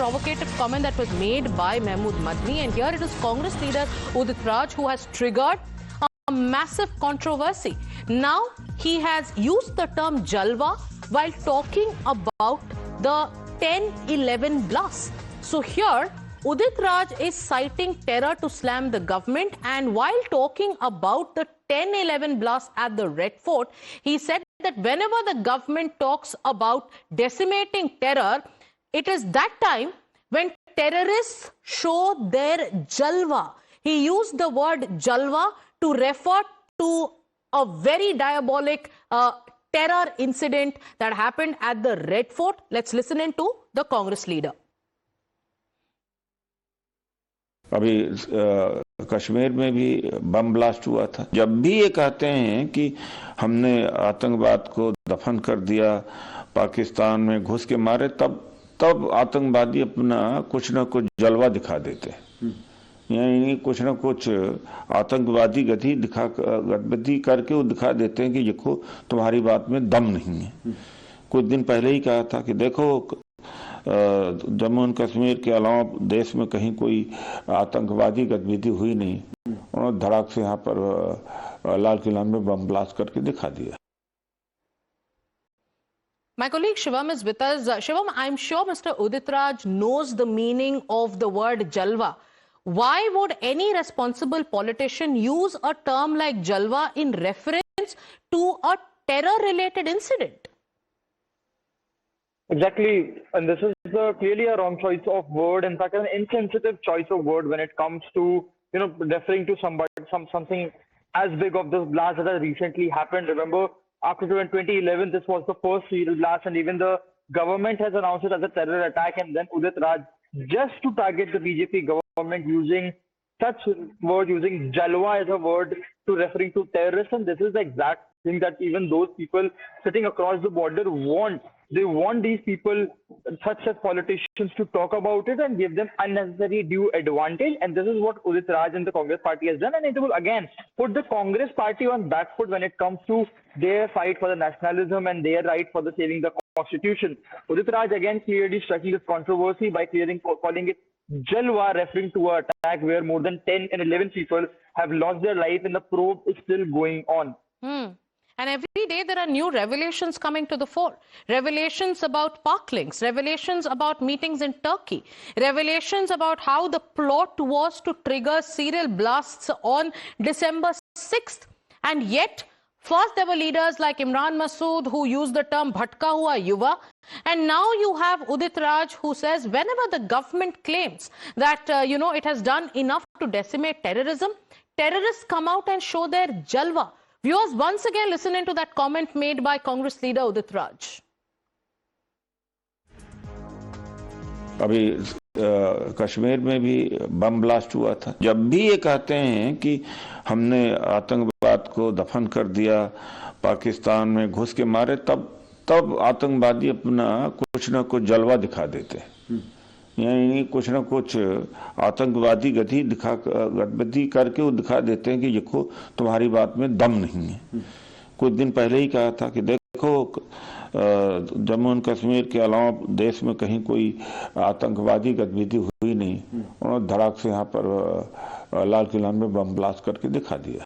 provocative comment that was made by Mahmood Madni, and here it is Congress leader Udit Raj who has triggered a massive controversy. Now he has used the term Jalwa while talking about the 10-11 blast. So here Udit Raj is citing terror to slam the government, and while talking about the 10-11 blast at the Red Fort, he said that whenever the government talks about decimating terror, it is that time when terrorists show their Jalwa. He used the word Jalwa to refer to a very diabolic terror incident that happened at the Red Fort. Let's listen in to the Congress leader. अभी कश्मीर में भी bomb blast हुआ था। जब भी ये कहते हैं कि हमने आतंकवाद को दफन कर दिया, पाकिस्तान में घुस के मारे, तब आतंकवादी अपना कुछ न कुछ जलवा दिखा देते हैं, यानी कुछ न कुछ आतंकवादी गतिविधि करके वो दिखा देते हैं कि देखो तुम्हारी बात में दम नहीं है। कुछ दिन पहले ही कहा था कि देखो जम्मू एंड कश्मीर के अलावा देश में कहीं कोई आतंकवादी गतिविधि हुई नहीं, उन्होंने धड़ाक से यहाँ पर लाल किला में बम ब्लास्ट करके दिखा दिया। My colleague Shivam is with us. Shivam, I'm sure Mr. Udit Raj knows the meaning of the word Jalwa. Why would any responsible politician use a term like Jalwa in reference to a terror-related incident? Exactly, and this is clearly a wrong choice of word. In fact, an insensitive choice of word when it comes to referring to something as big of this blast that has recently happened. Remember, after 2011, this was the first serial blast, and even the government has announced it as a terror attack. And then Udit Raj, just to target the BJP government, using such word, using Jalwa as a word to referring to terrorists, and this is the exact thing that even those people sitting across the border want. They want these people, such as politicians, to talk about it and give them unnecessary due advantage. And this is what Udit Raj and the Congress party has done. And it will again put the Congress party on back foot when it comes to their fight for the nationalism and their right for the saving the constitution. Udit Raj again clearly striking this controversy by calling it Jalwa, referring to an attack where more than 10 and 11 people have lost their life, and the probe is still going on. And every day there are new revelations coming to the fore. Revelations about park links, revelations about meetings in Turkey, revelations about how the plot was to trigger serial blasts on December 6th. And yet, first there were leaders like Imran Masood who used the term Bhatka Hua Yuva. And now you have Udit Raj who says whenever the government claims that, it has done enough to decimate terrorism, terrorists come out and show their Jalwa. Viewers, once again listen into that comment made by Congress leader Udit Raj. अभी कश्मीर में भी bomb blast हुआ था। जब भी ये कहते हैं कि हमने आतंकवाद को दफन कर दिया, पाकिस्तान में घुस के मारे, तब आतंकवादी अपना कुछ न कुछ जलवा दिखा देते हैं, यानी कुछ न कुछ आतंकवादी गतिविधि करके वो दिखा देते हैं कि देखो तुम्हारी बात में दम नहीं है। कुछ दिन पहले ही कहा था कि देखो जम्मू एंड कश्मीर के अलावा देश में कहीं कोई आतंकवादी गतिविधि हुई नहीं, उन्होंने धड़ाक से यहाँ पर लाल किला में बम ब्लास्ट करके दिखा दिया।